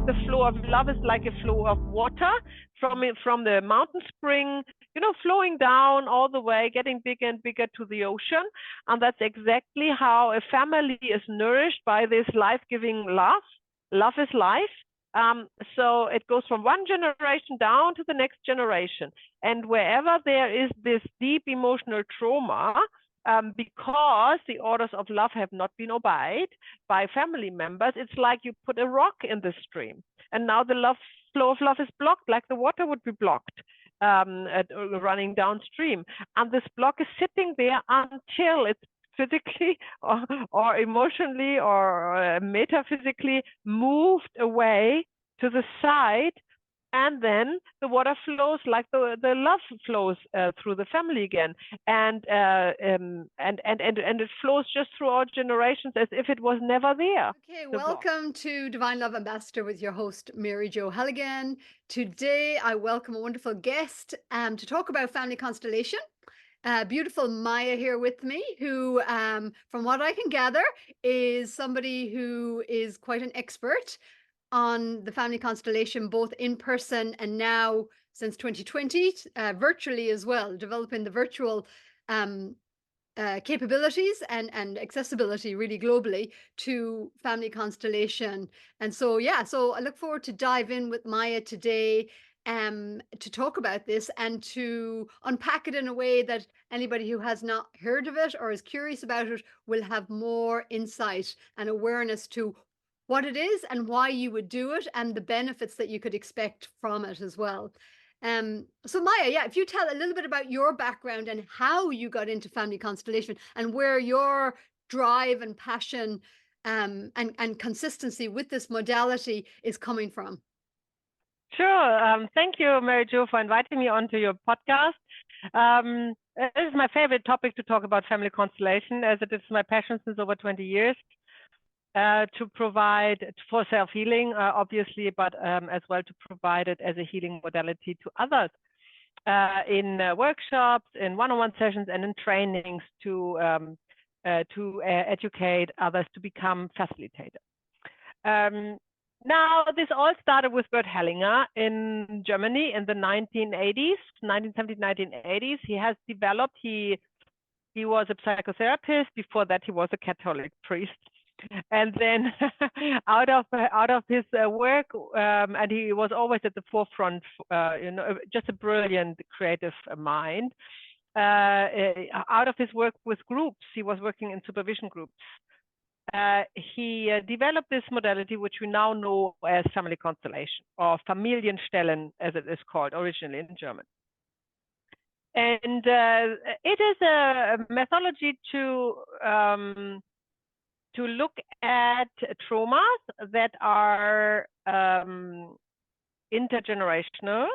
the flow of love is like a flow of water from the mountain spring, flowing down all the way, getting bigger and bigger to the ocean. And that's exactly how a family is nourished by this life-giving love. Love is life. So it goes from one generation down to the next generation. And wherever there is this deep emotional trauma, because the orders of love have not been obeyed by family members, it's like you put a rock in the stream. And now the flow of love is blocked, like the water would be blocked running downstream. And this block is sitting there until it's physically or emotionally or metaphysically moved away to the side, and then the water flows like the love flows through the family again, and it flows just through all generations as if it was never there. Okay, welcome to Divine Love Ambassador with your host Mary Jo Hellinger. Today I welcome a wonderful guest to talk about family constellation. Beautiful Maia here with me, who, from what I can gather, is somebody who is quite an expert on the family constellation, both in person and now since 2020, virtually as well, developing the virtual capabilities and accessibility really globally to family constellation. And so, so I look forward to dive in with Maia today to talk about this and to unpack it in a way that anybody who has not heard of it or is curious about it will have more insight and awareness to what it is and why you would do it and the benefits that you could expect from it as well. So Maia, if you tell a little bit about your background and how you got into family constellation and where your drive and passion and consistency with this modality is coming from. Sure. Thank you, Mary Jo, for inviting me onto your podcast. This is my favorite topic to talk about family constellation, as it is my passion since over 20 years. To provide for self-healing, obviously, but as well to provide it as a healing modality to others in workshops, in one-on-one sessions, and in trainings to educate others to become facilitators. Now, this all started with Bert Hellinger in Germany in the 1970s, 1980s. He has developed, he was a psychotherapist. Before that, he was a Catholic priest. And then out of his work, and he was always at the forefront, just a brilliant creative mind. Out of his work with groups, he was working in supervision groups. He developed this modality, which we now know as family constellation, or Familienstellen, as it is called originally in German. And it is a methodology to look at traumas that are intergenerational,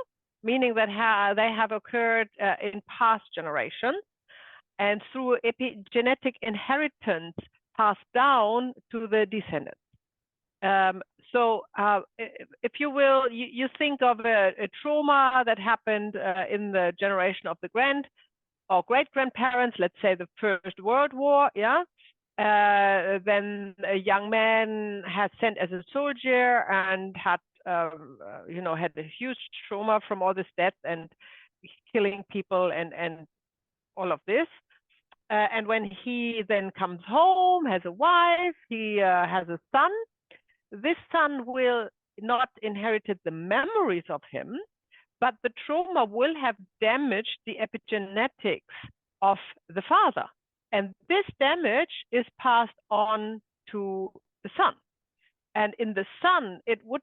meaning that they have occurred in past generations, and through epigenetic inheritance passed down to the descendants. So if you will, you think of a trauma that happened in the generation of the great-grandparents, let's say the First World War, then a young man has sent as a soldier and had had a huge trauma from all this death and killing people and all of this. And when he then comes home, has a wife, he has a son. This son will not inherit the memories of him, but the trauma will have damaged the epigenetics of the father. And this damage is passed on to the son. And in the son, it would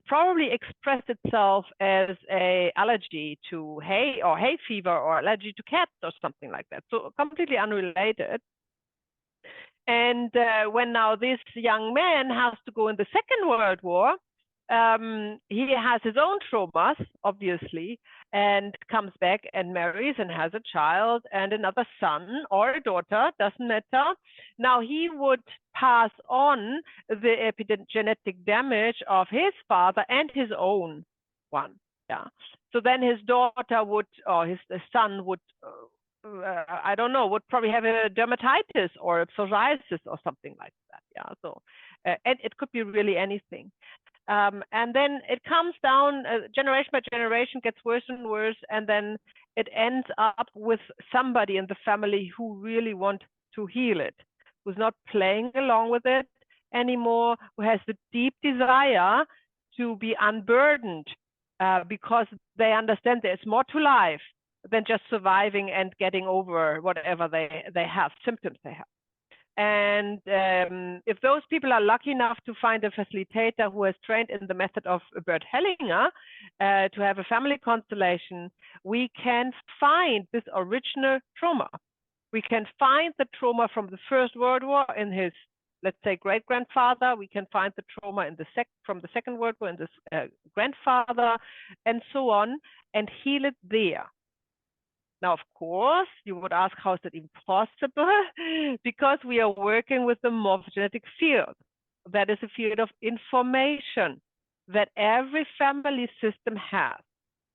probably express itself as an allergy to hay or hay fever or allergy to cats or something like that. So completely unrelated. And when now this young man has to go in the Second World War, he has his own traumas, obviously, and comes back and marries and has a child and another son or a daughter, doesn't matter. Now he would pass on the epigenetic damage of his father and his own one. So then his daughter would, or his son would I don't know, would probably have a dermatitis or a psoriasis or something like that. Yeah, so and it could be really anything. And then it comes down, generation by generation, gets worse and worse, and then it ends up with somebody in the family who really want to heal it, who's not playing along with it anymore, who has the deep desire to be unburdened because they understand there's more to life than just surviving and getting over whatever they have, symptoms they have. And if those people are lucky enough to find a facilitator who has trained in the method of Bert Hellinger to have a family constellation, we can find this original trauma. We can find the trauma from the First World War in his, let's say, great-grandfather. We can find the trauma in from the Second World War in this grandfather, and so on, and heal it there. Now, of course, you would ask, how is that even possible? Because we are working with the morphogenetic field. That is a field of information that every family system has.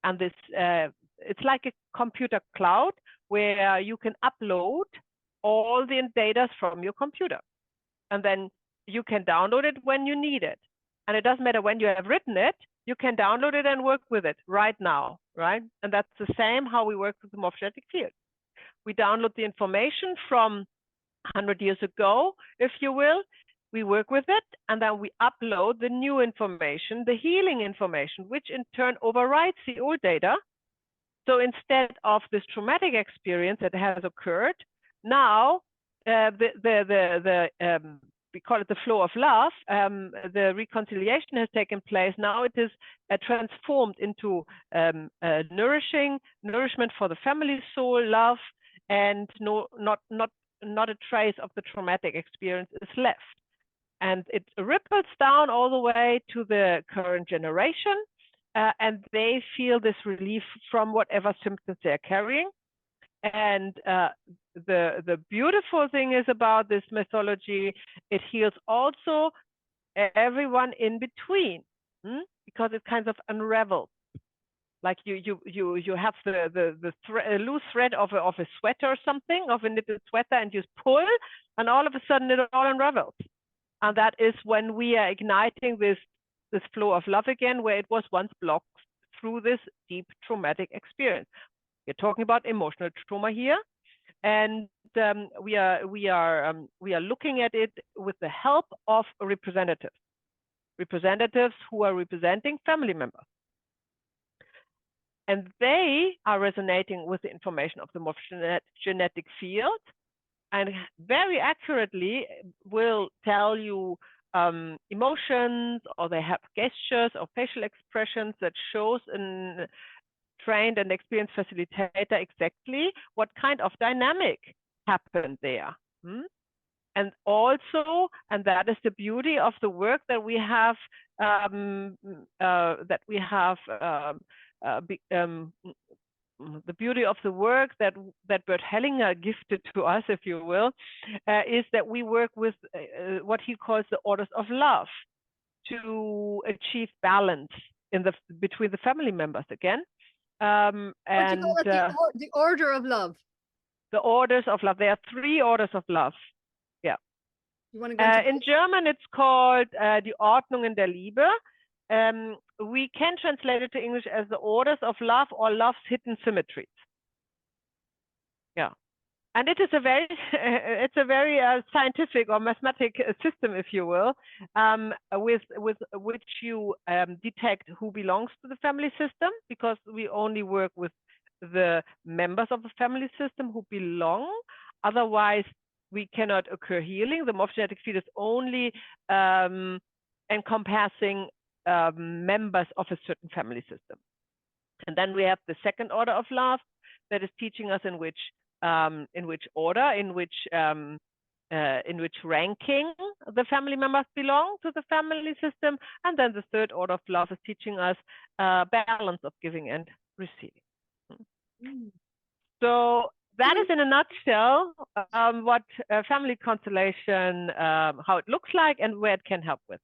And this, it's like a computer cloud where you can upload all the data from your computer. And then you can download it when you need it. And it doesn't matter when you have written it, you can download it and work with it right now, right? And that's the same how we work with the morphogenetic field. We download the information from 100 years ago, if you will. We work with it, and then we upload the new information, the healing information, which in turn overrides the old data. So instead of this traumatic experience that has occurred, now we call it the flow of love, the reconciliation has taken place. Now it is transformed into nourishment for the family soul, love, and not a trace of the traumatic experience is left. And it ripples down all the way to the current generation, and they feel this relief from whatever symptoms they're carrying. And the beautiful thing is about this mythology, it heals also everyone in between, because it kind of unravels. Like you have the loose thread of a sweater or something, of a knitted sweater, and you pull, and all of a sudden it all unravels. And that is when we are igniting this flow of love again, where it was once blocked through this deep traumatic experience. We're talking about emotional trauma here, and we are looking at it with the help of representatives who are representing family members, and they are resonating with the information of the morphogenetic field, and very accurately will tell you emotions, or they have gestures or facial expressions that shows in trained and experienced facilitator exactly what kind of dynamic happened there. And also, and that is the beauty of the work that we have, the beauty of the work that Bert Hellinger gifted to us, if you will, is that we work with what he calls the orders of love to achieve balance between the family members again. What do you call it? The order of love. The orders of love. There are 3 orders of love. Yeah. You want to go into in German, it's called die Ordnungen der Liebe. We can translate it to English as the orders of love, or love's hidden symmetries. Yeah. And it is it's a very scientific or mathematic system, if you will, with which you detect who belongs to the family system, because we only work with the members of the family system who belong. Otherwise, we cannot occur healing. The morphogenetic field is only encompassing members of a certain family system. And then we have the second order of love that is teaching us in which order, in which ranking the family members belong to the family system. And then the third order of love is teaching us balance of giving and receiving. So that is in a nutshell what family constellation, how it looks like and where it can help with.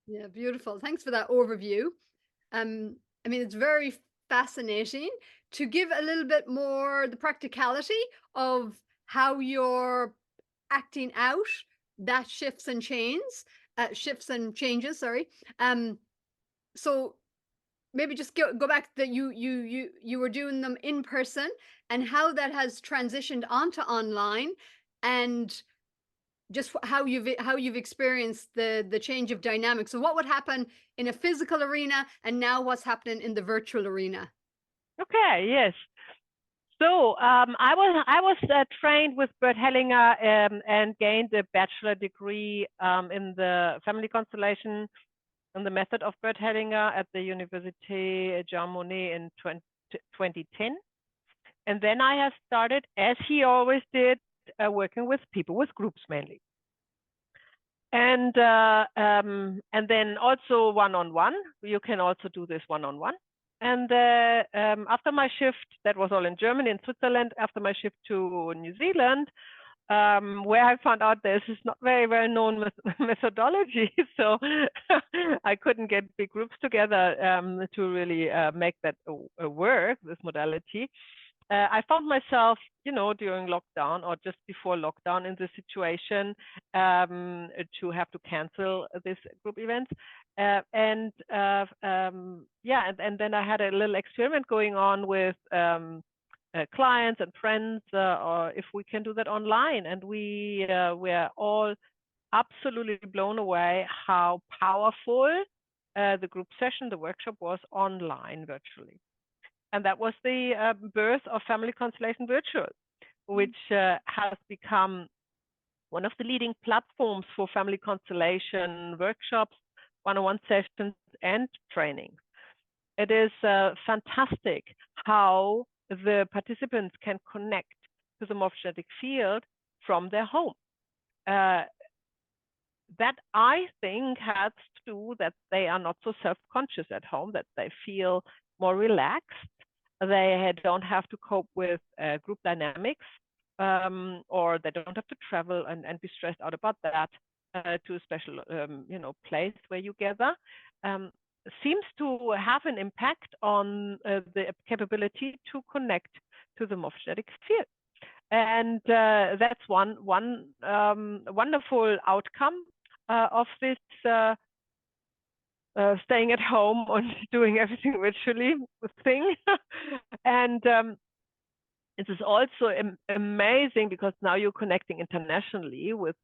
Yeah, beautiful. Thanks for that overview. I mean, it's very fascinating to give a little bit more the practicality of how you're acting out that shifts and changes, sorry. So maybe just go back that you were doing them in person and how that has transitioned onto online, and just how you've experienced the change of dynamics. So what would happen in a physical arena and now what's happening in the virtual arena? Okay, yes. So I was trained with Bert Hellinger and gained a bachelor degree in the family constellation and the method of Bert Hellinger at the University Germany in 2010. And then I have started, as he always did, working with people, with groups mainly. And then also one-on-one. You can also do this one-on-one. And after my shift, that was all in Germany and Switzerland, after my shift to New Zealand, where I found out this is not very well known methodology. So I couldn't get big groups together to really make that work, this modality. I found myself, during lockdown or just before lockdown in the situation to have to cancel this group event. And then I had a little experiment going on with clients and friends, or if we can do that online. And we were all absolutely blown away how powerful the group session, the workshop was online virtually. And that was the birth of Family Constellation Virtual, which has become one of the leading platforms for family constellation workshops, one-on-one sessions, and trainings. It is fantastic how the participants can connect to the morphogenetic field from their home. That I think has to do that they are not so self-conscious at home, that they feel more relaxed. They don't have to cope with group dynamics, or they don't have to travel and be stressed out about that to a special place where you gather. Seems to have an impact on the capability to connect to the morphogenetic field. And that's one wonderful outcome of this staying at home and doing everything virtually thing. And it is also amazing because now you're connecting internationally with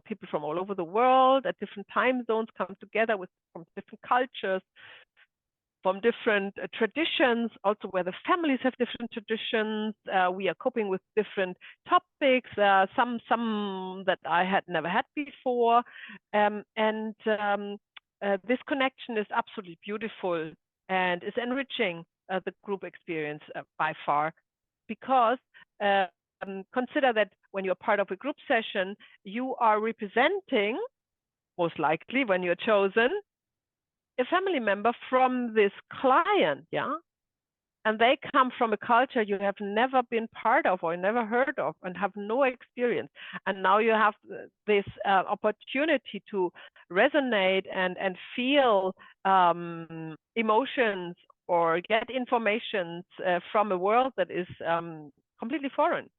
people from all over the world at different time zones, come together from different cultures, from different traditions, also where the families have different traditions. We are coping with different topics, some that I had never had before. This connection is absolutely beautiful and is enriching the group experience by far, because consider that when you're part of a group session, you are representing, most likely when you're chosen, a family member from this client, yeah? And they come from a culture you have never been part of or never heard of and have no experience. And now you have this opportunity to resonate and feel emotions or get information from a world that is completely foreign.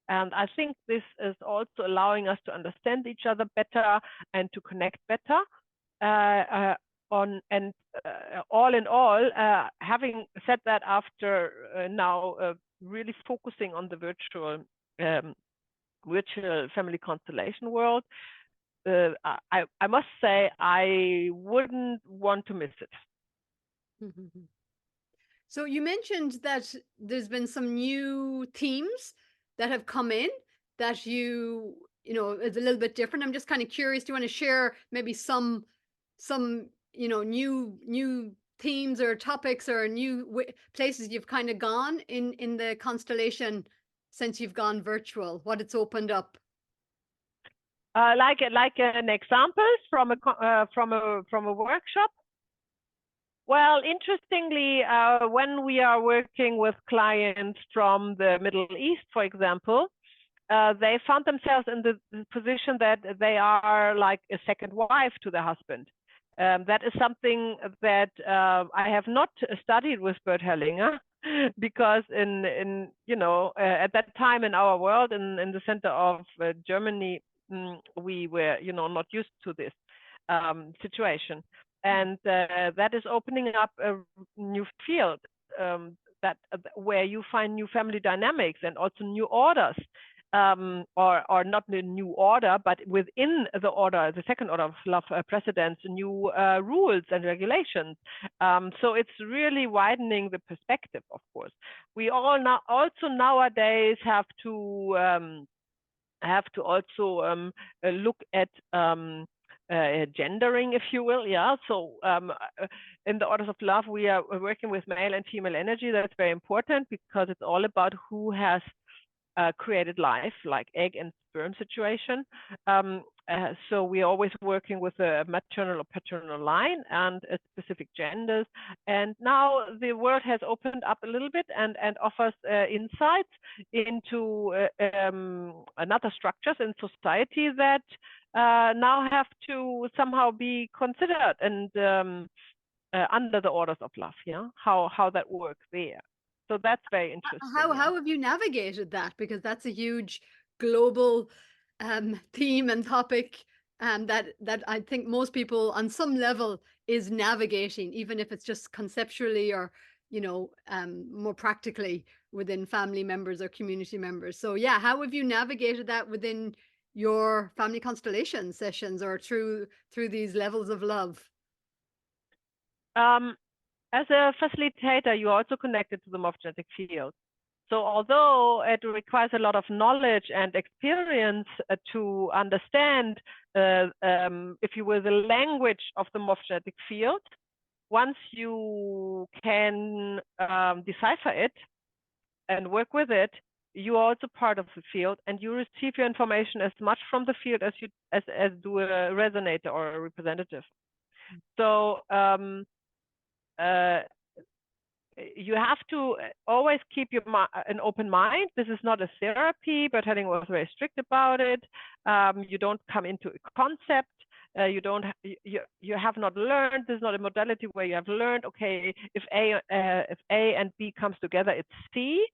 And I think this is also allowing us to understand each other better and to connect better. All in all, having said that, after now really focusing on the virtual family constellation world, I must say I wouldn't want to miss it. So you mentioned that there's been some new themes that have come in that is a little bit different. I'm just kind of curious. Do you want to share maybe some new themes or topics or new places you've kind of gone in the constellation since you've gone virtual, what it's opened up? Like an example from a workshop. Well, interestingly, when we are working with clients from the Middle East, for example, they found themselves in the position that they are like a second wife to their husband. That is something that I have not studied with Bert Hellinger, because in at that time in our world, in the center of Germany, we were not used to this situation, and that is opening up a new field, that where you find new family dynamics and also new orders, or not the new order, but within the order, the second order of love precedents, new rules and regulations. So it's really widening the perspective, of course. We all now also nowadays have to also look at gendering, if you will. Yeah. So in the orders of love, we are working with male and female energy. That's very important because it's all about who has created life, like egg and sperm situation. So we're always working with a maternal or paternal line and specific genders. And now the world has opened up a little bit and offers insights into another structures in society that now have to somehow be considered and under the orders of love. Yeah, how that works there. So that's very interesting. How have you navigated that? Because that's a huge global theme and topic, that I think most people on some level is navigating, even if it's just conceptually or more practically within family members or community members. So yeah, how have you navigated that within your family constellation sessions or through these levels of love? As a facilitator, you're also connected to the morphogenetic field. So although it requires a lot of knowledge and experience to understand, if you will, the language of the morphogenetic field, once you can decipher it and work with it, you are also part of the field, and you receive your information as much from the field as do a resonator or a representative. So you have to always keep an open mind. This is not a therapy, but Hellinger was very strict about it. You don't come into a concept. You have not learned. This is not a modality where you have learned. Okay, if A and B comes together, it's C.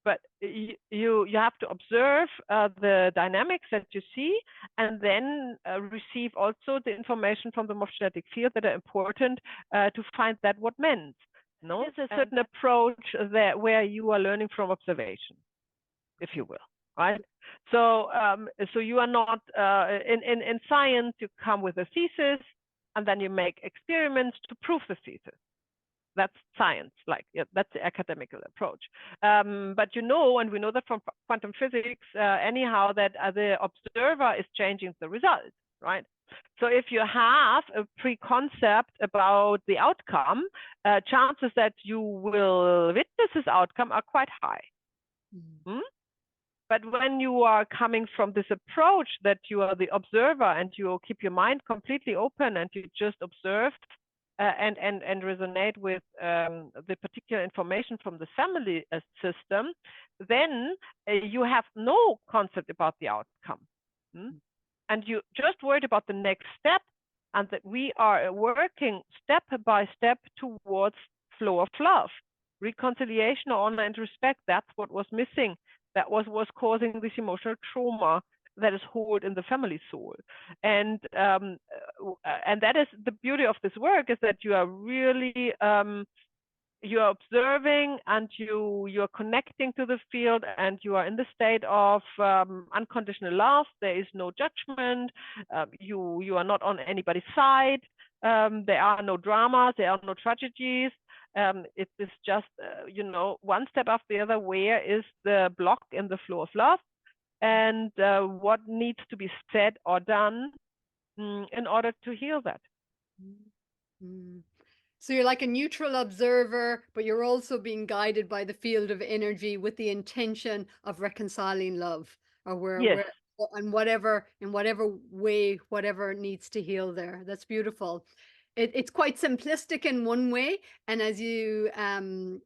But you have to observe the dynamics that you see, and then receive also the information from the morphogenetic field that are important to find that what meant. No, there's a certain approach there where you are learning from observation, if you will, right? So so you are not in science. You come with a thesis, and then you make experiments to prove the thesis. That's science, that's the academical approach. But and we know that from quantum physics, anyhow, that the observer is changing the result, right? So if you have a preconcept about the outcome, chances that you will witness this outcome are quite high. But when you are coming from this approach that you are the observer and you keep your mind completely open and you just observe and resonate with the particular information from the family system, then you have no concept about the outcome. And you just worried about the next step, and that we are working step by step towards flow of love, reconciliation, honor, and respect. That's what was missing. That was causing this emotional trauma that is held in the family soul. And that is the beauty of this work, is that you are really you are observing and you are connecting to the field, and you are in the state of unconditional love. There is no judgment. You are not on anybody's side. There are no dramas. There are no tragedies. It is just one step after the other. Where is the block in the flow of love, and what needs to be said or done in order to heal that? So you're like a neutral observer, but you're also being guided by the field of energy with the intention of reconciling love, or in whatever way, whatever needs to heal there. That's beautiful. It's quite simplistic in one way, and as you and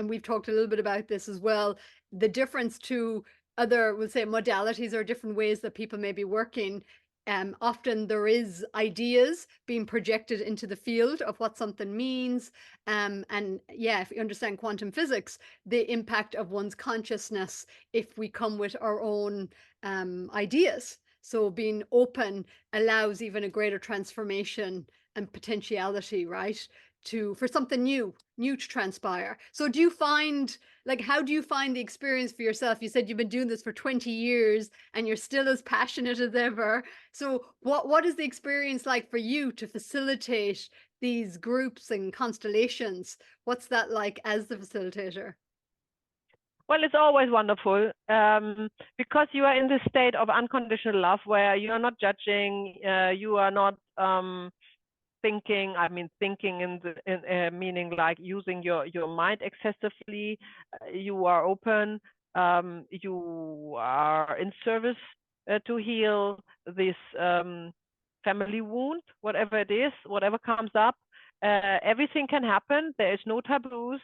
we've talked a little bit about this as well, the difference to other, we'll say, modalities or different ways that people may be working. often there is ideas being projected into the field of what something means. And yeah, if you understand quantum physics, the impact of one's consciousness if we come with our own ideas. So being open allows even a greater transformation and potentiality, right? For something new to transpire. So do you find, like, how do you find the experience for yourself? You said you've been doing this for 20 years and you're still as passionate as ever. So what is the experience like for you to facilitate these groups and constellations? What's that like as the facilitator? Well, it's always wonderful because you are in this state of unconditional love where you are not judging, you are not thinking. I mean, thinking meaning like using your mind excessively. You are open. You are in service to heal this family wound, whatever it is, whatever comes up. Everything can happen. There is no taboos,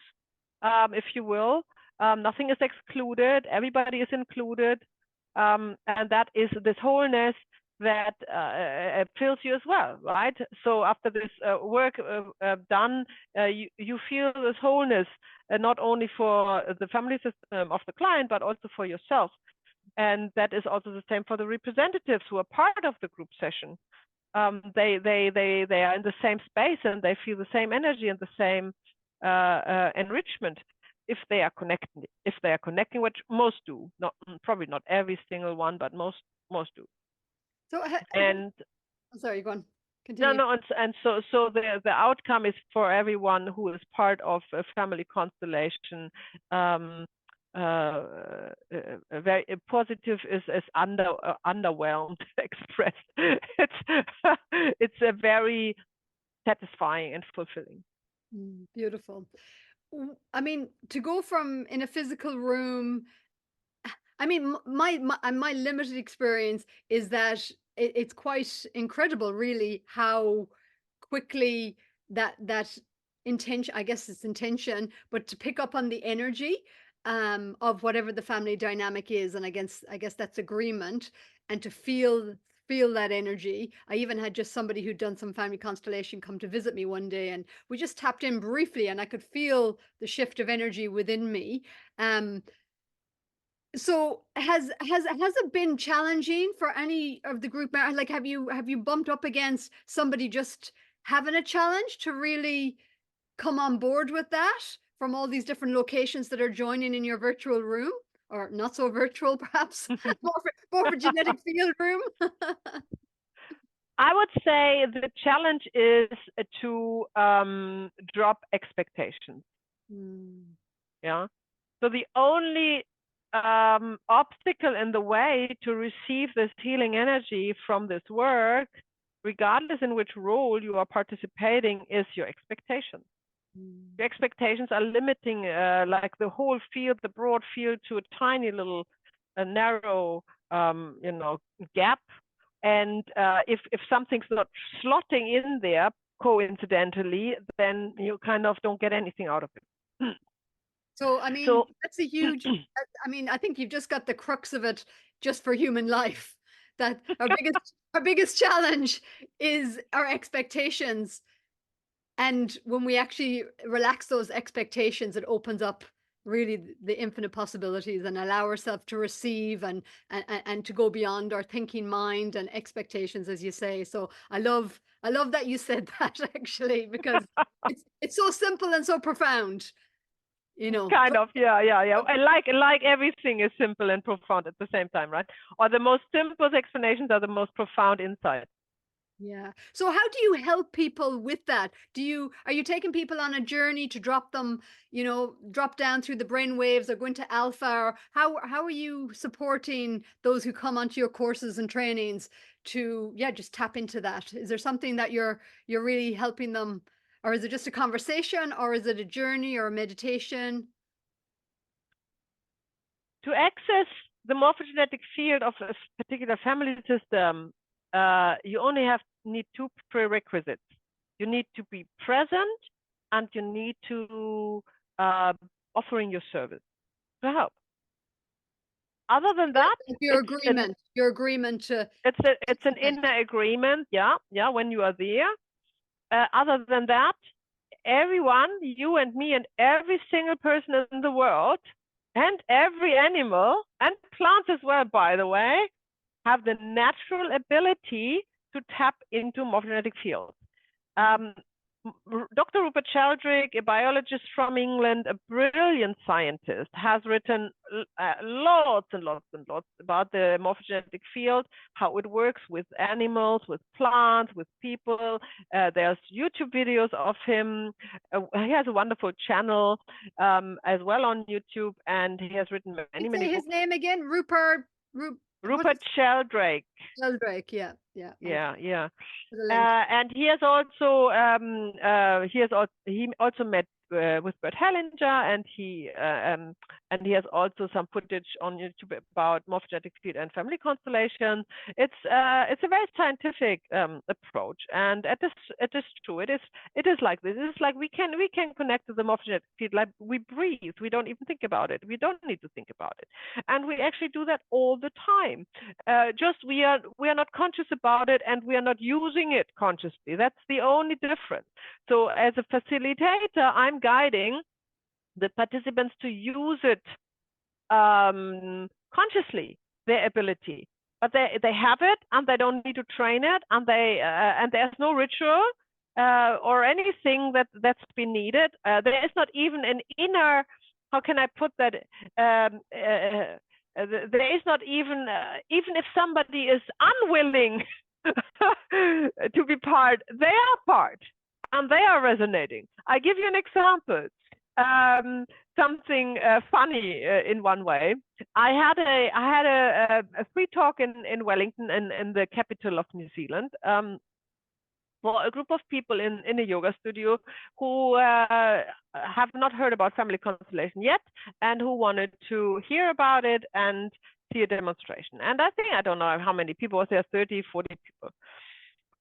if you will. Nothing is excluded. Everybody is included. And that is this wholeness that fills you as well, right? So after this work done, you feel this wholeness, not only for the family system of the client, but also for yourself. And that is also the same for the representatives who are part of the group session. They are in the same space and they feel the same energy and the same enrichment if they are connecting, which most do. Not probably not every single one, but most do. So And sorry, go on. Continue. no, and so the outcome is for everyone who is part of a family constellation. Very positive is underwhelmed expressed. It's a very satisfying and fulfilling. Beautiful. I mean, to go from in a physical room, I mean, my limited experience is that it's quite incredible, really, how quickly that intention, I guess it's intention, but to pick up on the energy of whatever the family dynamic is, and I guess that's agreement, and to feel that energy. I even had just somebody who'd done some family constellation come to visit me one day, and we just tapped in briefly, and I could feel the shift of energy within me. So has it been challenging for any of the group like have you bumped up against somebody just having a challenge to really come on board with that from all these different locations that are joining in your virtual room, or not so virtual perhaps, more for genetic field room? I would say the challenge is to drop expectations. Yeah. So the only obstacle in the way to receive this healing energy from this work, regardless in which role you are participating, is your expectations. Your expectations are limiting like the whole field, the broad field, to a tiny little narrow gap. And if something's not slotting in there coincidentally, then you kind of don't get anything out of it. So I mean, that's a huge I mean, I think you've just got the crux of it just for human life. That our biggest challenge is our expectations. And when we actually relax those expectations, it opens up really the infinite possibilities and allow ourselves to receive and to go beyond our thinking mind and expectations, as you say. So I love that you said that actually, because it's so simple and so profound, you know. Kind of, yeah. I like everything is simple and profound at the same time, right? Or the most simple explanations are the most profound insights. Yeah. So how do you help people with that? Are you taking people on a journey to drop them, drop down through the brain waves or go into alpha? Or how are you supporting those who come onto your courses and trainings to, yeah, just tap into that? Is there something that you're really helping them, or is it just a conversation, or is it a journey or a meditation? To access the morphogenetic field of a particular family system, you only need two prerequisites. You need to be present, and you need to offering your service to help. other than that, your agreement to. It's an inner agreement. Yeah, when you are there. Other than that, everyone, you and me and every single person in the world, and every animal and plants as well, by the way, have the natural ability to tap into morphogenetic fields. Dr. Rupert Sheldrake, a biologist from England, a brilliant scientist, has written lots and lots and lots about the morphogenetic field, how it works with animals, with plants, with people. There's YouTube videos of him. He has a wonderful channel as well on YouTube, and he has written many books. His name again? Rupert Sheldrake. Sheldrake, yeah. And he has also he also met with Bert Hellinger, and he has also some footage on YouTube about morphogenetic field and family constellation. It's a very scientific approach, and it is true. It is like this. It's like we can connect to the morphogenetic field like we breathe. We don't even think about it. We don't need to think about it, and we actually do that all the time. Just we are not conscious about it, and we are not using it consciously. That's the only difference. So as a facilitator, I'm guiding the participants to use it consciously, their ability. But they have it, and they don't need to train it, and there's no ritual or anything that's been needed. There is not even an inner, how can I put that? There is not even if somebody is unwilling to be part, they are part, and they are resonating. I give you an example. Something funny in one way. I had a free talk in Wellington, in the capital of New Zealand, for a group of people in a yoga studio who have not heard about family constellation yet, and who wanted to hear about it and see a demonstration. And I think, I don't know how many people was there, 30, 40 people.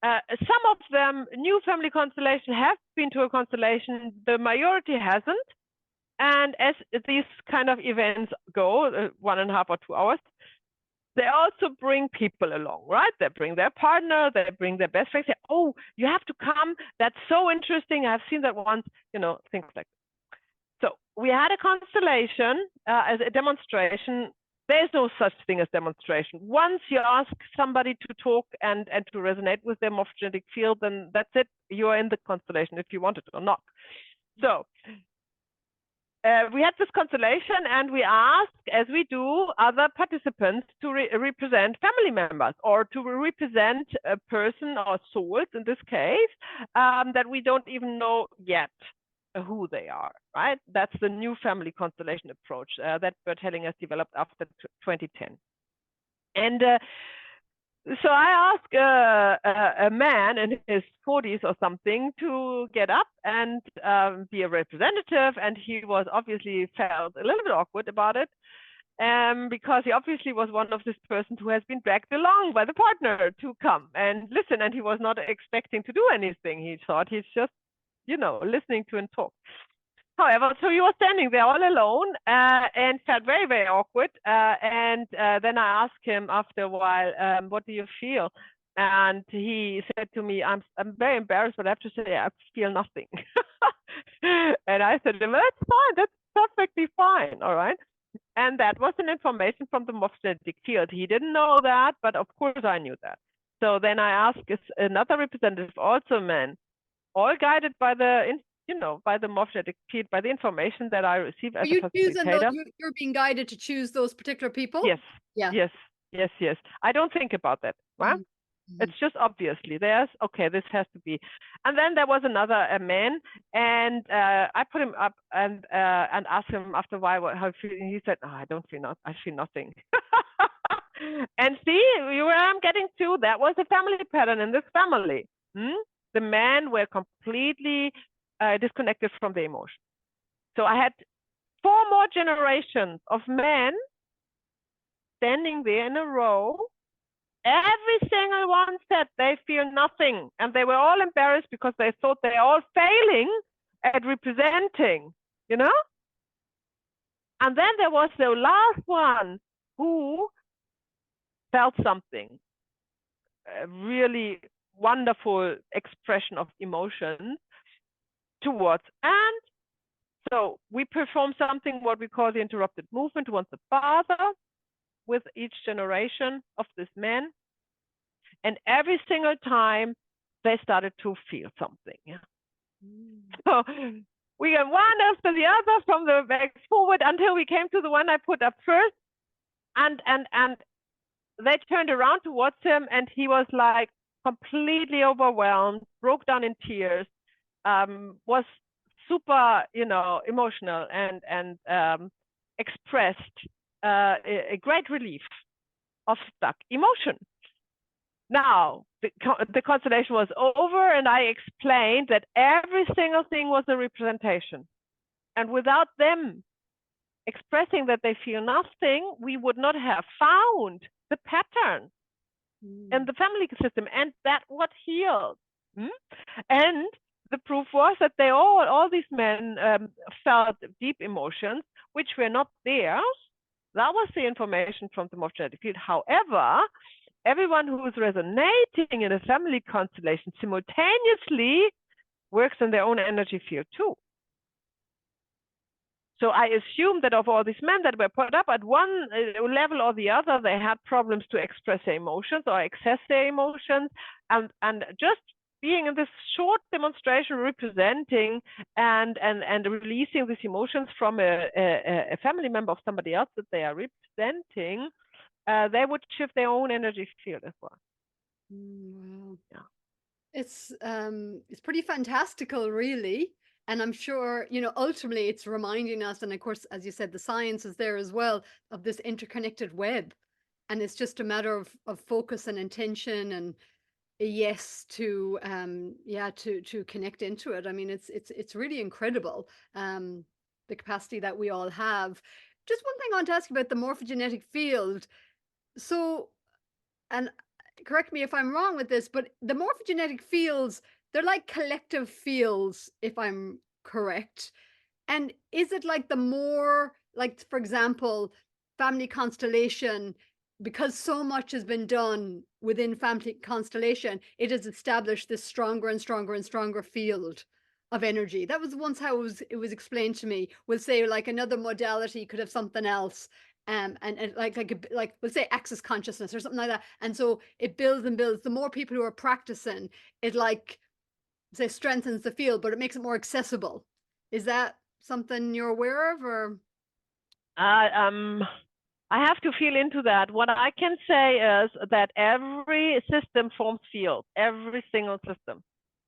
Some of them knew family constellation, have been to a constellation, the majority hasn't. And as these kind of events go, 1.5 or 2 hours, they also bring people along, right? They bring their partner, they bring their best friend, say, oh, you have to come, that's so interesting, I've seen that once, things like that. So we had a constellation as a demonstration. There's no such thing as demonstration. Once you ask somebody to talk and to resonate with their morphogenetic field, then that's it. You are in the constellation if you want it or not. So we had this constellation, and we asked, as we do, other participants to represent family members, or to represent a person or souls, in this case, that we don't even know yet who they are, right? That's the new family constellation approach that Bert Hellinger has developed after 2010. And so I asked a man in his 40s or something to get up and be a representative, and he was obviously felt a little bit awkward about it, because he obviously was one of this person who has been dragged along by the partner to come and listen, and he was not expecting to do anything. He thought he's just, listening to and talk. However, so he was standing there all alone and felt very, very awkward. And then I asked him after a while, what do you feel? And he said to me, I'm very embarrassed, but I have to say I feel nothing. And I said, well, that's fine. That's perfectly fine. All right. And that was an information from the morphogenetic field. He didn't know that, but of course I knew that. So then I asked another representative, also a man, all guided by the by the morphogenetic field, by the information that I receive as a facilitator. You're being guided to choose those particular people? Yes. Yeah. Yes. I don't think about that, right? Mm-hmm. It's just obviously there's, okay, this has to be. And then there was another man, and I put him up and asked him after a while how he feels. He said, I feel nothing. And see, where I'm getting to, that was a family pattern in this family. The men were completely disconnected from the emotion. So I had 4 more generations of men standing there in a row. Every single one said they feel nothing, and they were all embarrassed because they thought they're all failing at representing, And then there was the last one who felt something, a really wonderful expression of emotions towards. And so we perform something what we call the interrupted movement towards the father with each generation of this man. And every single time they started to feel something. Yeah. So we went one after the other from the back forward until we came to the one I put up first. And they turned around towards him, and he was like completely overwhelmed, broke down in tears, was super, emotional, and expressed a great relief of stuck emotion. Now, the constellation was over, and I explained that every single thing was a representation. And without them expressing that they feel nothing, we would not have found the pattern in the family system, and that what healed. And the proof was that they all these men felt deep emotions which were not theirs. That was the information from the morphogenetic field. However, everyone who is resonating in a family constellation simultaneously works in their own energy field too. So I assume that of all these men that were put up at one level or the other, they had problems to express their emotions or access their emotions. And just being in this short demonstration representing and releasing these emotions from a family member of somebody else that they are representing, they would shift their own energy field as well. Wow. Yeah. It's pretty fantastical, really. And I'm sure, ultimately it's reminding us, and of course, as you said, the science is there as well, of this interconnected web. And it's just a matter of focus and intention and a yes to to connect into it. I mean, it's really incredible, the capacity that we all have. Just one thing I want to ask you about the morphogenetic field. So, and correct me if I'm wrong with this, but the morphogenetic fields, they're like collective fields, if I'm correct. And is it like the more, like, for example, family constellation, because so much has been done within family constellation, it has established this stronger and stronger and stronger field of energy. That was once how it was explained to me. We'll say like another modality could have something else. And like we'll say access consciousness or something like that. And so it builds and builds. The more people who are practicing, it like say strengthens the field, but it makes it more accessible. Is that something you're aware of, or? I have to feel into that. What I can say is that every system forms fields, every single system.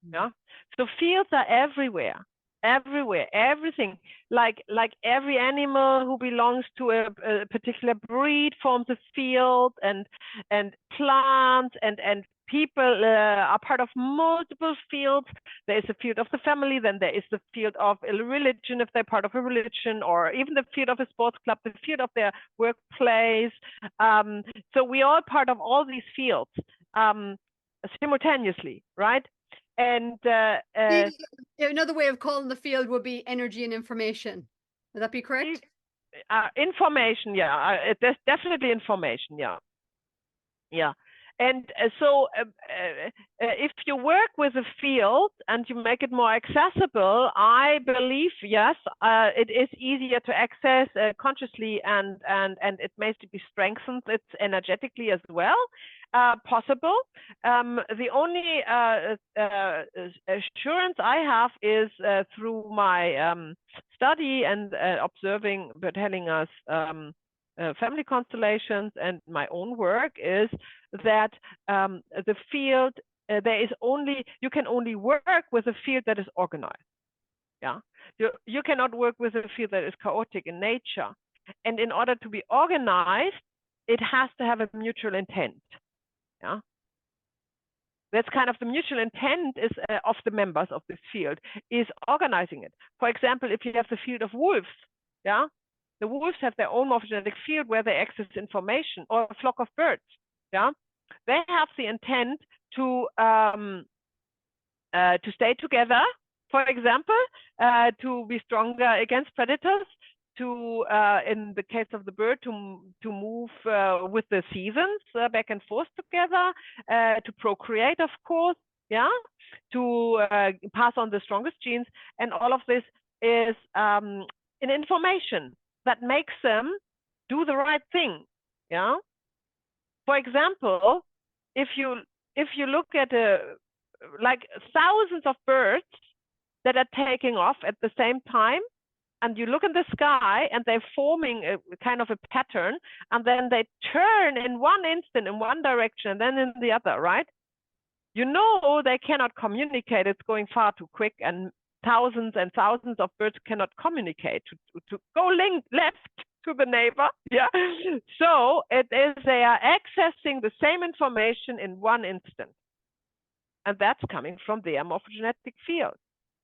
Yeah. So fields are everywhere, everything. Like every animal who belongs to a particular breed forms a field, and plants and people are part of multiple fields. There is a field of the family, then there is the field of a religion if they're part of a religion, or even the field of a sports club, the field of their workplace. So we are part of all these fields simultaneously, right? And another way of calling the field would be energy and information. Would that be correct? Information, yeah. There's definitely information, yeah. Yeah. And so if you work with a field and you make it more accessible, I believe, yes, it is easier to access consciously, and it may be strengthened. It's energetically as well possible. The only assurance I have is through my study and observing Bert Hellinger's family constellations and my own work, is that the field, you can only work with a field that is organized. Yeah, you cannot work with a field that is chaotic in nature. And in order to be organized, it has to have a mutual intent. Yeah, that's kind of the mutual intent is of the members of this field is organizing it. For example, if you have the field of wolves, yeah, the wolves have their own morphogenetic field where they access information, or a flock of birds. Yeah, they have the intent to stay together, for example, to be stronger against predators, to, in the case of the bird, to move with the seasons back and forth together, to procreate, of course, yeah, to pass on the strongest genes, and all of this is an information that makes them do the right thing, yeah. For example, if you look at like thousands of birds that are taking off at the same time, and you look in the sky and they're forming a kind of a pattern, and then they turn in one instant in one direction and then in the other, right? You know they cannot communicate. It's going far too quick, and thousands and thousands of birds cannot communicate to go left to the neighbor. Yeah. So it is, they are accessing the same information in one instant. And that's coming from their morphogenetic field.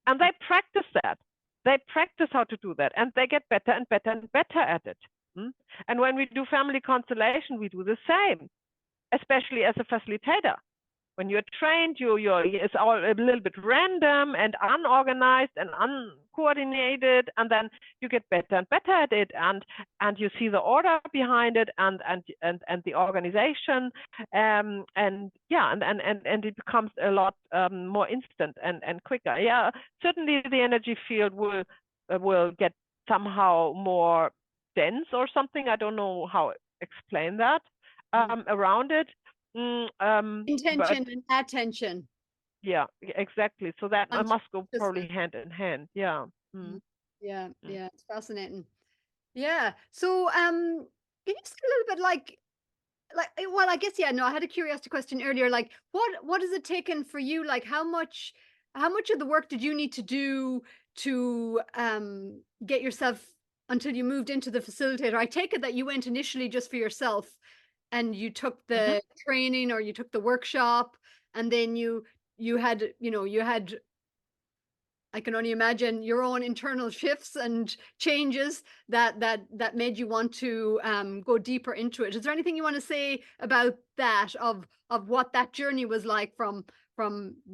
And they practice that. They practice how to do that, and they get better and better and better at it. And when we do family constellation, we do the same, especially as a facilitator. When you're trained, it's all a little bit random and unorganized and uncoordinated, and then you get better and better at it, and you see the order behind it, and the organization, and it becomes a lot more instant and quicker. Yeah, certainly the energy field will get somehow more dense or something. I don't know how to explain that around it. Intention and attention. Yeah, exactly. So that must go probably hand in hand. Yeah. Yeah, it's fascinating. Yeah. So can you say a little bit like well, I guess, yeah, no, I had a curiosity question earlier. Like what has it taken for you? Like how much of the work did you need to do to get yourself until you moved into the facilitator? I take it that you went initially just for yourself, and you took the training, or you took the workshop, and then you had, I can only imagine, your own internal shifts and changes that made you want to go deeper into it. Is there anything you want to say about that, of what that journey was like from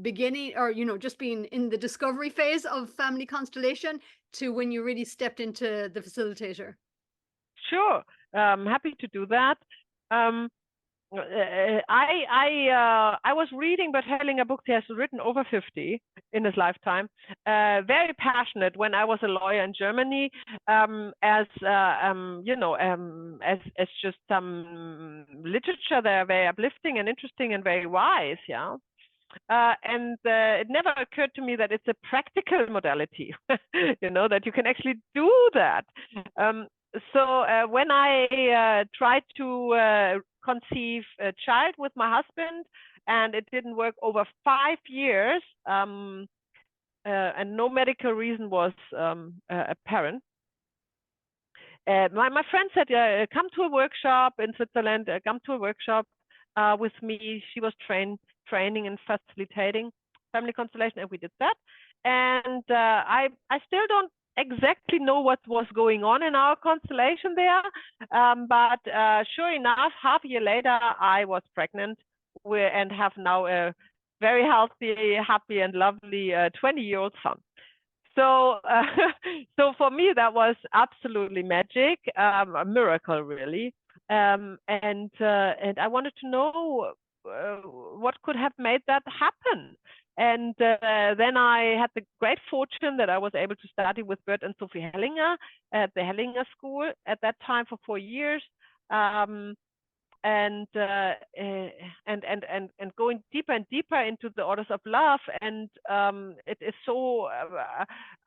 beginning, or just being in the discovery phase of family constellation to when you really stepped into the facilitator? Sure, happy to do that. I was reading Bert Hellinger books. He has written over 50 in his lifetime. Very passionate when I was a lawyer in Germany, as just some literature there, very uplifting and interesting and very wise. Yeah. And it never occurred to me that it's a practical modality, that you can actually do that. So when I tried to conceive a child with my husband, and it didn't work over 5 years, and no medical reason was apparent. My friend said, come to a workshop in Switzerland, come to a workshop with me. She was training and facilitating family constellation, and we did that. And I still don't exactly know what was going on in our constellation there, but sure enough, half a year later, I was pregnant and have now a very healthy, happy, and lovely 20-year-old son. So, so for me, that was absolutely magic, a miracle, really. And I wanted to know what could have made that happen. And then I had the great fortune that I was able to study with Bert and Sophie Hellinger at the Hellinger School at that time for 4 years. And going deeper and deeper into the orders of love, and it is so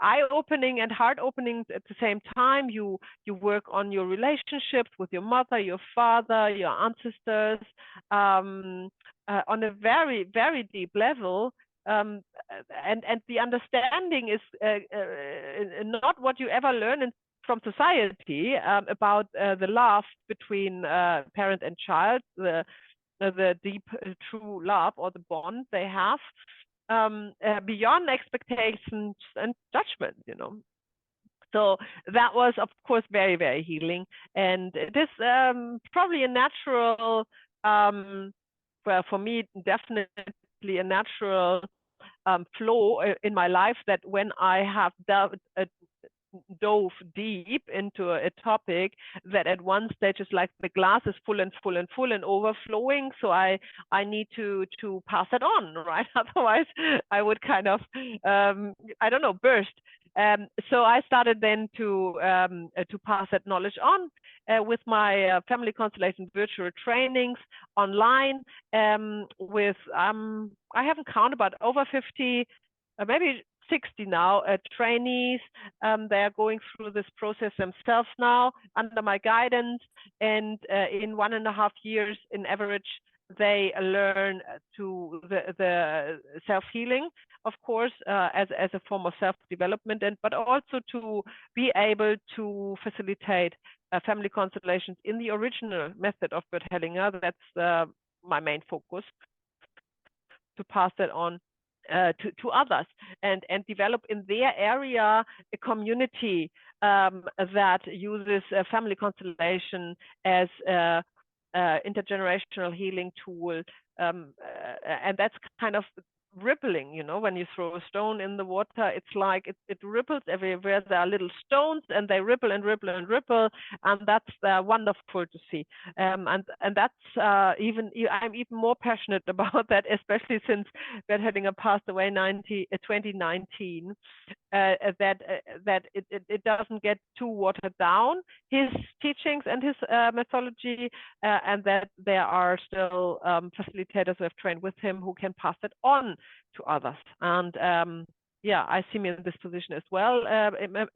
eye-opening and heart-opening at the same time. You work on your relationships with your mother, your father, your ancestors, on a very, very deep level. And the understanding is not what you ever learn from society about the love between parent and child, the deep, true love, or the bond they have, beyond expectations and judgment, So that was, of course, very, very healing. And it is probably a natural, well, for me, definitely a natural flow in my life, that when I have dove deep into a topic that at one stage is like the glass is full and full and full and overflowing. So I need to pass it on, right? Otherwise, I would kind of I don't know, burst. So I started then to pass that knowledge on with my family constellation virtual trainings online. With I haven't counted, but over 50, maybe 60 now trainees. They are going through this process themselves now under my guidance, and in 1.5 years, in average, they learn to the self-healing, of course, as a form of self-development, and but also to be able to facilitate family constellations in the original method of Bert Hellinger. That's my main focus, to pass that on to others and develop in their area a community that uses family constellation as a intergenerational healing tool, and that's kind of rippling, you know, when you throw a stone in the water, it's like it ripples everywhere. There are little stones and they ripple and ripple and ripple, and that's wonderful to see. And that's even I'm even more passionate about that, especially since Bert Hellinger passed away 2019. That it doesn't get too watered down, his teachings and his methodology, and that there are still facilitators who have trained with him who can pass it on to others. And yeah, I see me in this position as well,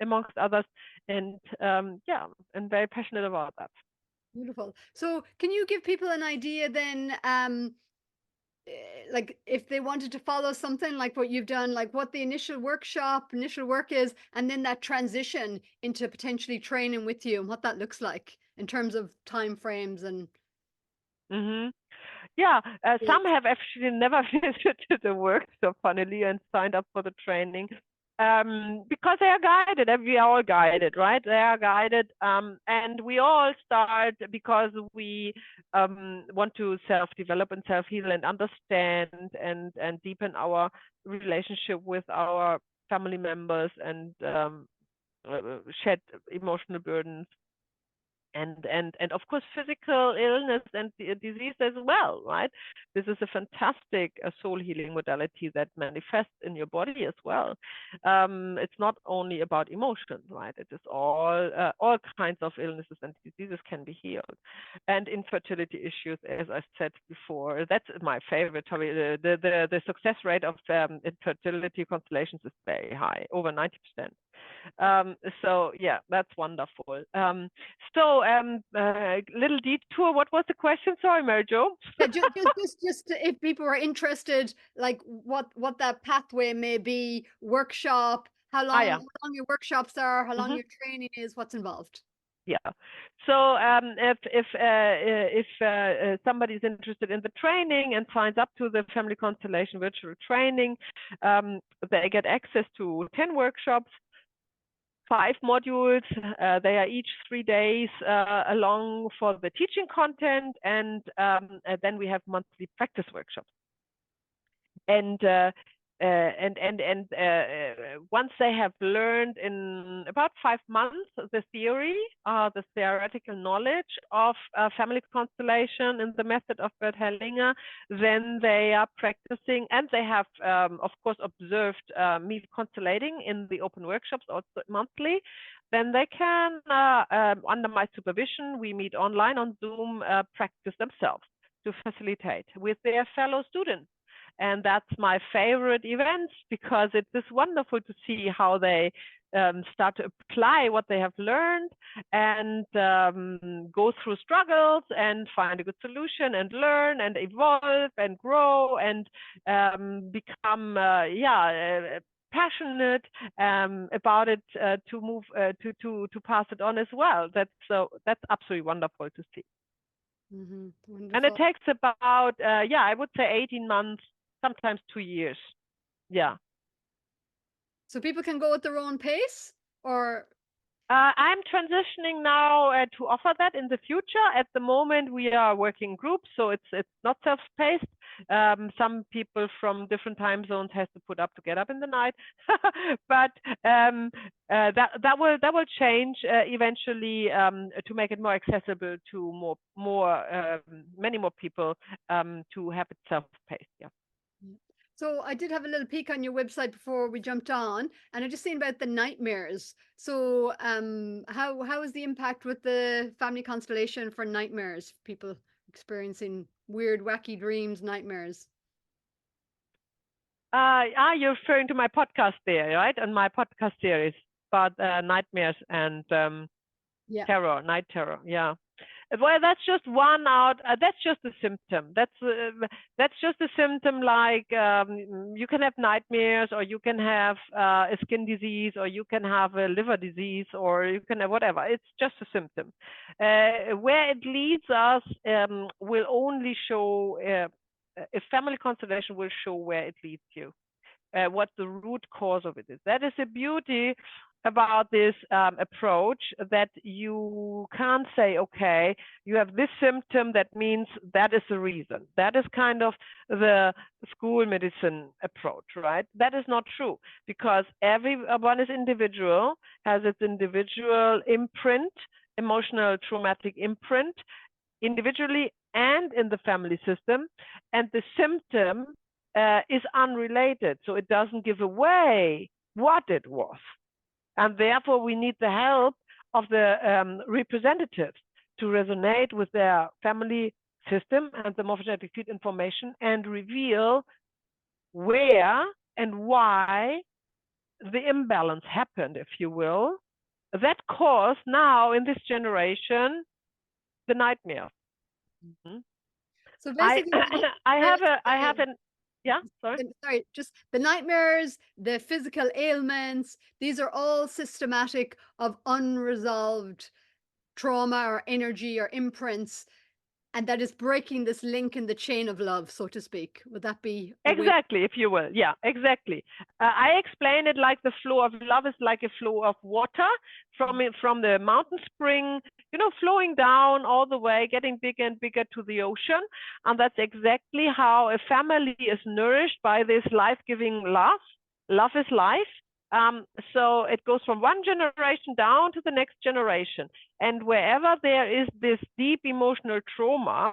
amongst others, and yeah, and very passionate about that. Beautiful. So can you give people an idea then, like if they wanted to follow something like what you've done, like what the initial work is, and then that transition into potentially training with you and what that looks like in terms of time frames and Yeah, some have actually never visited the workshop, funnily, and signed up for the training because they are guided. And we are all guided, right? They are guided, and we all start because we want to self-develop and self-heal and understand and deepen our relationship with our family members and shed emotional burdens. And of course, physical illness and disease as well, right? This is a fantastic soul healing modality that manifests in your body as well. It's not only about emotion, right? It is all kinds of illnesses and diseases can be healed, and infertility issues, as I said before. That's my favorite topic. The success rate of infertility constellations is very high, over 90%. So yeah, that's wonderful. So little detour. What was the question? Sorry, Mary Jo. yeah, just if people are interested, like what that pathway may be, workshop, how long Yeah. how long your workshops are, how long your training is, what's involved. Yeah. So if somebody is interested in the training and signs up to the Family Constellation virtual training, they get access to 10 workshops, 5 modules. They are each 3 days along for the teaching content, and then we have monthly practice workshops. And once they have learned in about 5 months the theory, the theoretical knowledge of family constellation and the method of Bert Hellinger, then they are practicing, and they have, of course, observed me constellating in the open workshops also monthly. Then they can, under my supervision, we meet online on Zoom, practice themselves to facilitate with their fellow students. And that's my favorite events, because it is wonderful to see how they start to apply what they have learned and go through struggles and find a good solution and learn and evolve and grow and become passionate about it, to move to pass it on as well. That's absolutely wonderful to see. And it takes about I would say 18 months, sometimes 2 years. Yeah. So people can go at their own pace, or I'm transitioning now to offer that in the future. At the moment, we are working groups, so it's not self-paced. Some people from different time zones has to put up to get up in the night, but that will change eventually to make it more accessible to many more people to have it self-paced. Yeah. So I did have a little peek on your website before we jumped on, and I just seen about the nightmares. So how is the impact with the family constellation for nightmares? People experiencing weird, wacky dreams, nightmares. You're referring to my podcast there, right? And my podcast series about nightmares and terror, night terror. Yeah. Well, that's just one out. That's just a symptom. That's just a symptom. Like you can have nightmares, or you can have a skin disease, or you can have a liver disease, or you can have whatever. It's just a symptom. Where it leads us will only show. A family constellation will show where it leads you, what the root cause of it is. That is the beauty about this approach, that you can't say, okay, you have this symptom, that means that is the reason. That is kind of the school medicine approach, right? That is not true, because everyone is individual, has its individual imprint, emotional traumatic imprint, individually and in the family system, and the symptom is unrelated, so it doesn't give away what it was. And therefore, we need the help of the representatives to resonate with their family system and the morphogenetic field information and reveal where and why the imbalance happened, if you will, that caused now in this generation the nightmare. Mm-hmm. So basically, sorry, just the nightmares, the physical ailments, these are all systematic of unresolved trauma or energy or imprints, and that is breaking this link in the chain of love, so to speak. Would that be exactly, if you will? Yeah, exactly. I explain it like the flow of love is like a flow of water from the mountain spring, flowing down all the way, getting bigger and bigger to the ocean. And that's exactly how a family is nourished by this life-giving love. Love is life. So it goes from one generation down to the next generation. And wherever there is this deep emotional trauma,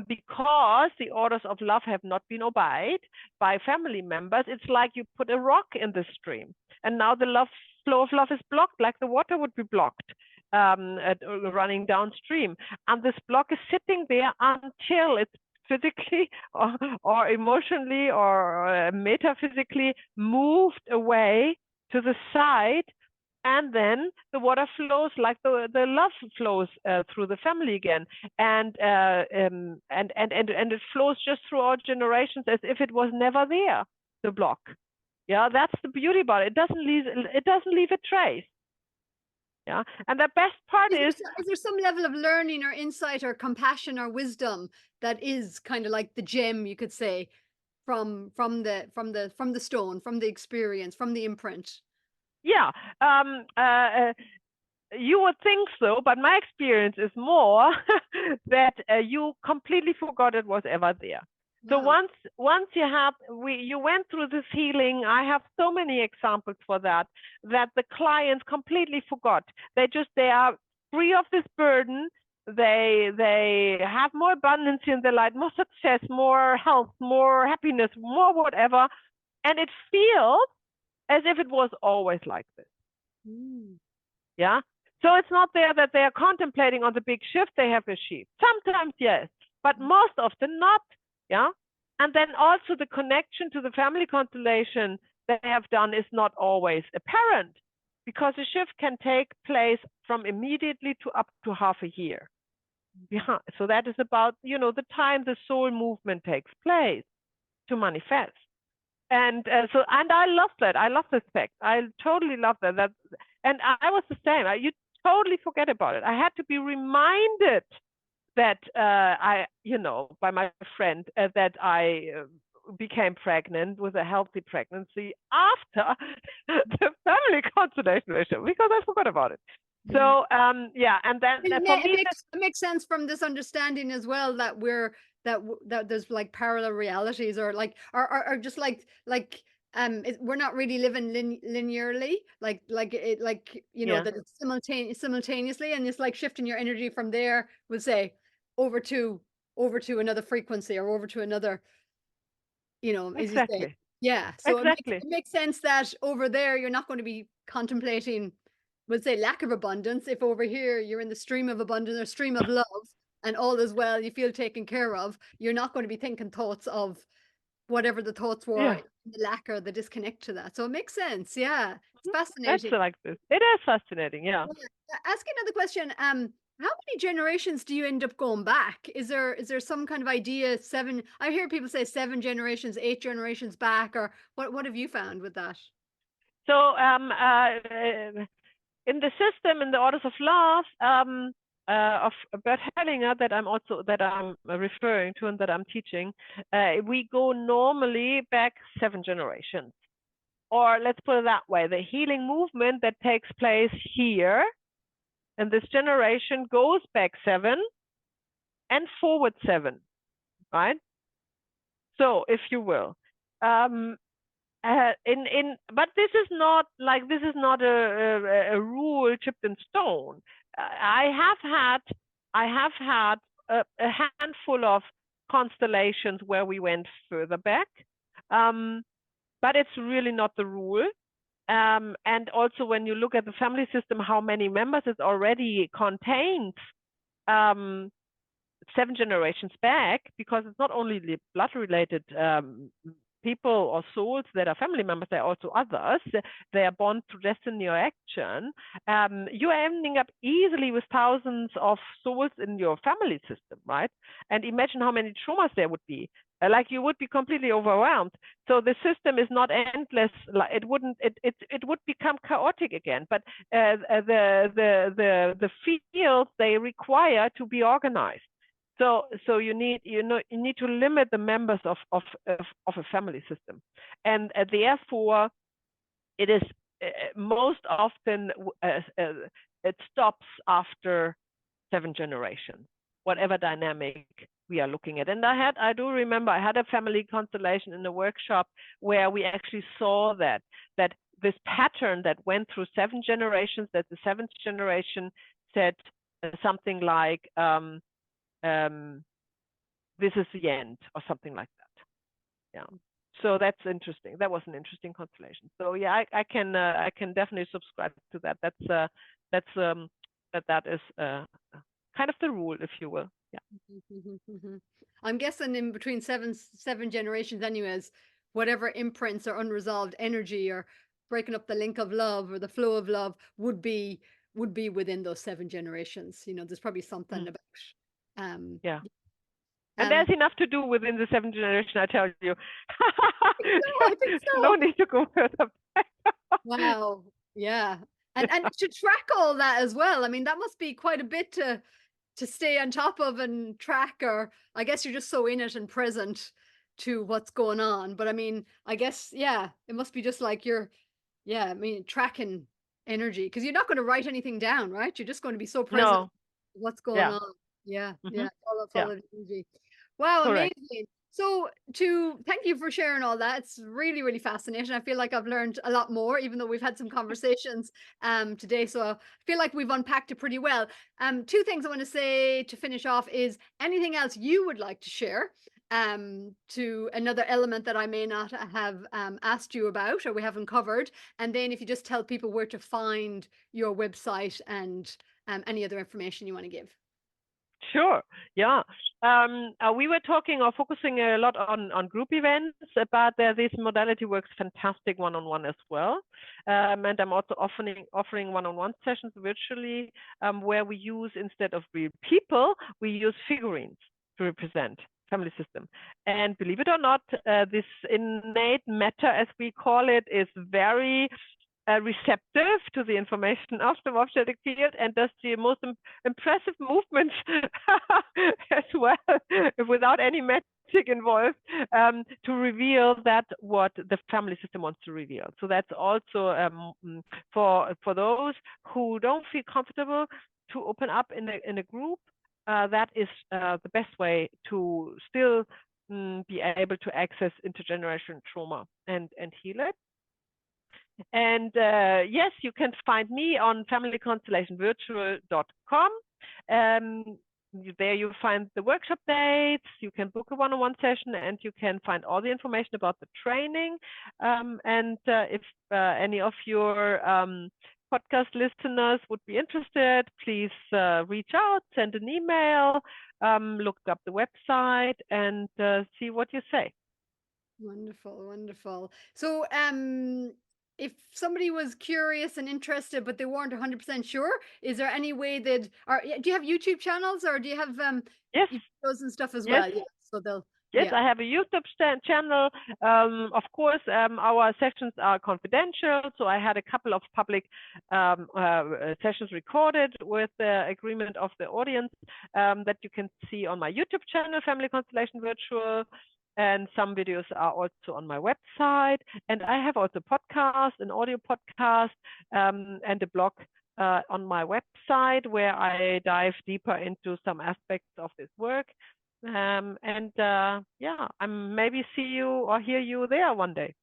because the orders of love have not been obeyed by family members, it's like you put a rock in the stream. And now the flow of love is blocked, like the water would be blocked running downstream. And this block is sitting there until it's physically or emotionally or metaphysically moved away to the side, and then the water flows like the love flows through the family again, and it flows just through all generations as if it was never there, the block. Yeah, that's the beauty about it. It doesn't leave a trace. Yeah, and the best part is there some level of learning or insight or compassion or wisdom that is kind of like the gem, you could say, from the stone, from the experience, from the imprint? Yeah, you would think so, but my experience is more that you completely forgot it was ever there. So once you went through this healing, I have so many examples for that the clients completely forgot. They are free of this burden. They have more abundance in their life, more success, more health, more happiness, more whatever, and it feels as if it was always like this. Yeah. So it's not there that they are contemplating on the big shift they have achieved. Sometimes yes, but most often not. Yeah. And then also the connection to the family constellation they have done is not always apparent, because the shift can take place from immediately to up to half a year. Yeah. So that is about, the time the soul movement takes place to manifest. And and I love that. I love this fact. I totally love that. And I was the same. You totally forget about it. I had to be reminded that by my friend that I became pregnant with a healthy pregnancy after the family constellation, because I forgot about it. So and then it makes sense from this understanding as well that we're that there's like parallel realities, or like or just we're not really living linearly, like you know, Yeah, that it's simultaneously, and it's like shifting your energy from there, we'll say, over to another frequency, or over to another, you know, as you say. exactly. Yeah. So Exactly. it makes sense that over there you're not going to be contemplating, we'll say, lack of abundance. If over here you're in the stream of abundance or stream of love, and all is well, you feel taken care of, you're not going to be thinking thoughts of whatever the thoughts were, Yeah. the lack or the disconnect to that. So it makes sense. Yeah. It's That's fascinating. like this. It is fascinating. Yeah. Yeah. Ask another question. How many generations do you end up going back? Is there some kind of idea? Seven. I hear people say 7 generations, 8 generations back, or what have you found with that? So in the system, in the orders of love of Bert Hellinger, that I'm referring to and that I'm teaching, we go normally back 7 generations. Or let's put it that way: the healing movement that takes place here in this generation goes back 7 and forward 7, right? So, if you will, um, but this is not a rule chipped in stone. I have had a handful of constellations where we went further back, um, but it's really not the rule. And also, when you look at the family system, how many members it already contains, um, 7 generations back, because it's not only the blood related people or souls that are family members, there are also others. They are born through destiny or action. You are ending up easily with thousands of souls in your family system, right? And imagine how many traumas there would be. Like, you would be completely overwhelmed. So the system is not endless. It wouldn't. It would become chaotic again. But the fields they require to be organized. So you need to limit the members of a family system, and therefore it is most often it stops after 7 generations, whatever dynamic we are looking at. And I do remember I had a family constellation in a workshop where we actually saw that this pattern that went through 7 generations, that the seventh generation said something like, this is the end, or something like that. Yeah. So that's interesting. That was an interesting constellation. So yeah, I can definitely subscribe to that. That is kind of the rule, if you will. Yeah. I'm guessing in between seven generations, anyways, whatever imprints or unresolved energy or breaking up the link of love or the flow of love would be within those 7 generations. You know, there's probably something Mm. about um Yeah. And um there's enough to do within the 7th generation, I tell you. I think No so. need to go further back. Wow. Yeah. And to track all that as well. I mean, that must be quite a bit to stay on top of and track, or I guess you're just so in it and present to what's going on. But I mean, I guess, yeah, it must be just like yeah, I mean, tracking energy, because you're not going to write anything down, right? You're just going to be so present No. to what's going Yeah. on. Yeah, Hmm. yeah, Yeah. follow the energy. Wow, Correct. amazing. So to thank you for sharing all that. It's really, really fascinating. I feel like I've learned a lot more, even though we've had some conversations today. So I feel like we've unpacked it pretty well. Two things I want to say to finish off is anything else you would like to share to another element that I may not have asked you about or we haven't covered. And then if you just tell people where to find your website and any other information you want to give. Sure. Yeah. We were talking or focusing a lot on group events, but this modality works fantastic one-on-one as well. And I'm also offering one-on-one sessions virtually, where we use, instead of real people, we use figurines to represent family system. And believe it or not, this innate matter, as we call it, is very receptive to the information of the morphogenetic field, and does the most impressive movements as well, without any magic involved, to reveal that what the family system wants to reveal. So that's also for those who don't feel comfortable to open up in a group. that is the best way to still be able to access intergenerational trauma and heal it. And yes, you can find me on familyconstellationViRTUAL.com. There you'll find the workshop dates, you can book a one-on-one session, and you can find all the information about the training. If any of your podcast listeners would be interested, please reach out, send an email, look up the website, and see what you say. Wonderful, wonderful. So, if somebody was curious and interested, but they weren't 100% sure, is there any way that, or do you have YouTube channels, or do you have Yes. videos and stuff as Yes. well? Yeah. So they'll. Yes, Yeah. I have a YouTube channel. Of course, our sessions are confidential, so I had a couple of public sessions recorded with the agreement of the audience that you can see on my YouTube channel, Family Constellation Virtual, and some videos are also on my website. And I have also podcast, an audio podcast, and a blog on my website where I dive deeper into some aspects of this work. Yeah, I maybe see you or hear you there one day.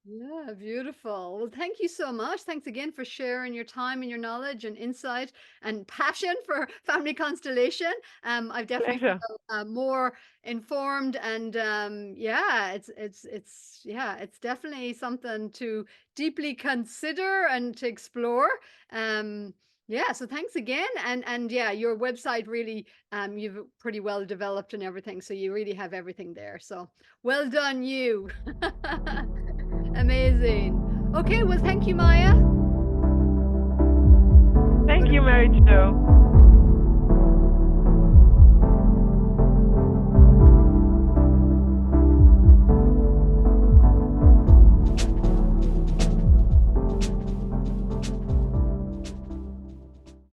Yeah, beautiful. Well, thank you so much. Thanks again for sharing your time and your knowledge and insight and passion for family constellation. I've definitely Pleasure. felt more informed, and yeah, it's definitely something to deeply consider and to explore. Yeah, so thanks again, and yeah, your website really you've pretty well developed and everything, so you really have everything there. So well done, you. Amazing. Okay, well, thank you, Maia. Thank you, Mary Jo.